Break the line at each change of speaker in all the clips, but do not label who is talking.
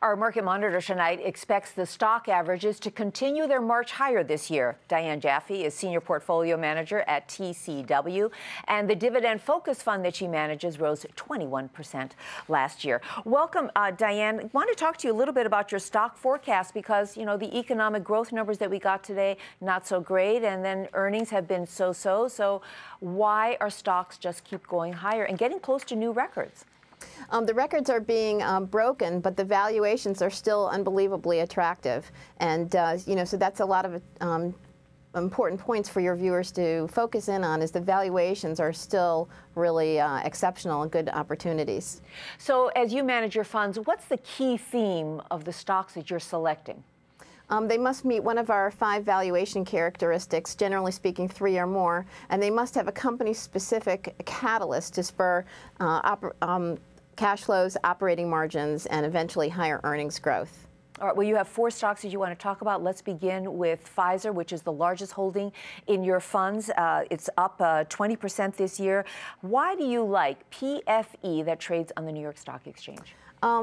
Our market monitor tonight expects the stock averages to continue their march higher this year. Diane Jaffe is Senior Portfolio Manager at TCW, and the Dividend Focus Fund that she manages rose 21% last year. Welcome, Diane. I want to talk to you a little bit about your stock forecast because, you know, the economic growth numbers that we got today, not so great, and then earnings have been so-so. So why are stocks just keep going higher and getting close to new records?
The records are being broken, but the valuations are still unbelievably attractive. And, you know, so that's a lot of important points for your viewers to focus in on, is the valuations are still really exceptional and good opportunities.
So as you manage your funds, what's the key theme of the stocks that you're selecting?
They must meet one of our 5 valuation characteristics, generally speaking 3 or more, and they must have a company-specific catalyst to spur cash flows, operating margins, and eventually higher earnings growth.
All right, well, you have 4 stocks that you want to talk about. Let's begin with Pfizer, which is the largest holding in your funds. It's up 20% this year. Why do you like PFE that trades on the New York Stock Exchange?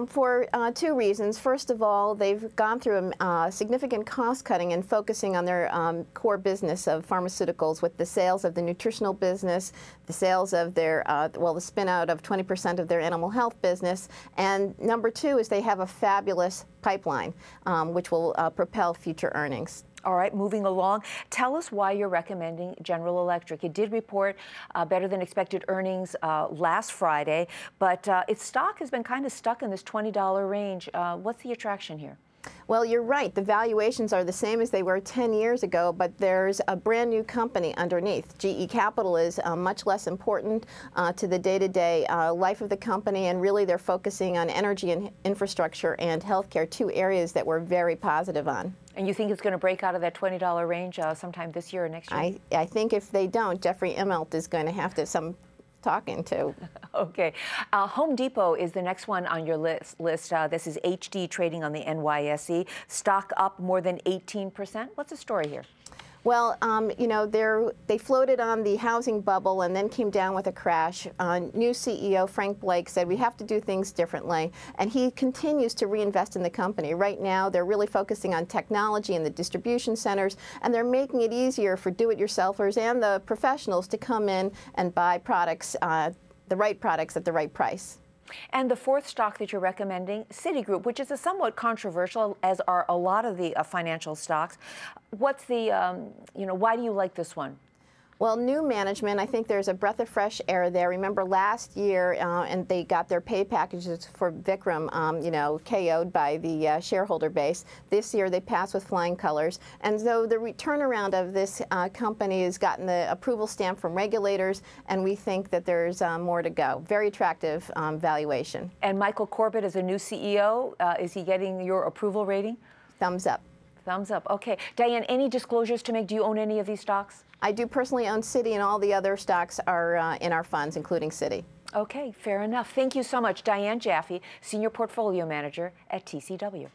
For 2 reasons. First of all, they've gone through significant cost cutting and focusing on their core business of pharmaceuticals, with the sales of the nutritional business, the sales of their, the spin out of 20% of their animal health business. And number 2 is they have a fabulous pipeline, which will propel future earnings.
All right, moving along. Tell us why you're recommending General Electric. It did report better than expected earnings last Friday, but its stock has been kind of stuck in this $20 range. What's the attraction here?
Well, you're right. The valuations are the same as they were 10 years ago, but there's a brand new company underneath. GE Capital is much less important to the day-to-day life of the company, and really they're focusing on energy and infrastructure and healthcare, 2 areas that we're very positive on.
And you think it's going to break out of that $20 range sometime this year or next year?
I think if they don't, Jeffrey Immelt is going to have to talking to.
Okay. Home Depot is the next one on your list. This is HD trading on the NYSE. Stock up more than 18%. What's the story here?
Well, you know, they floated on the housing bubble and then came down with a crash. New CEO Frank Blake said we have to do things differently, and he continues to reinvest in the company. Right now, they're really focusing on technology and the distribution centers, and they're making it easier for do-it-yourselfers and the professionals to come in and buy products, the right products at the right price.
And the 4th stock that you're recommending, CITIGROUP, which is a somewhat controversial, as are a lot of the financial stocks. What's the, you know, why do you like this one?
Well, new management, I think there's a breath of fresh air there. Remember last year, and they got their pay packages for Vikram, you know, KO'd by the shareholder base. This year they passed with flying colors. And so the turnaround of this company has gotten the approval stamp from regulators, and we think that there's more to go. Very attractive valuation.
And Michael Corbett is a new CEO. Is he getting your approval rating?
Thumbs up.
Thumbs up. Okay. Diane, any disclosures to make? Do you own any of these stocks?
I do personally own Citi, and all the other stocks are in our funds, including Citi.
Okay, fair enough. Thank you so much, Diane Jaffe, Senior Portfolio Manager at TCW.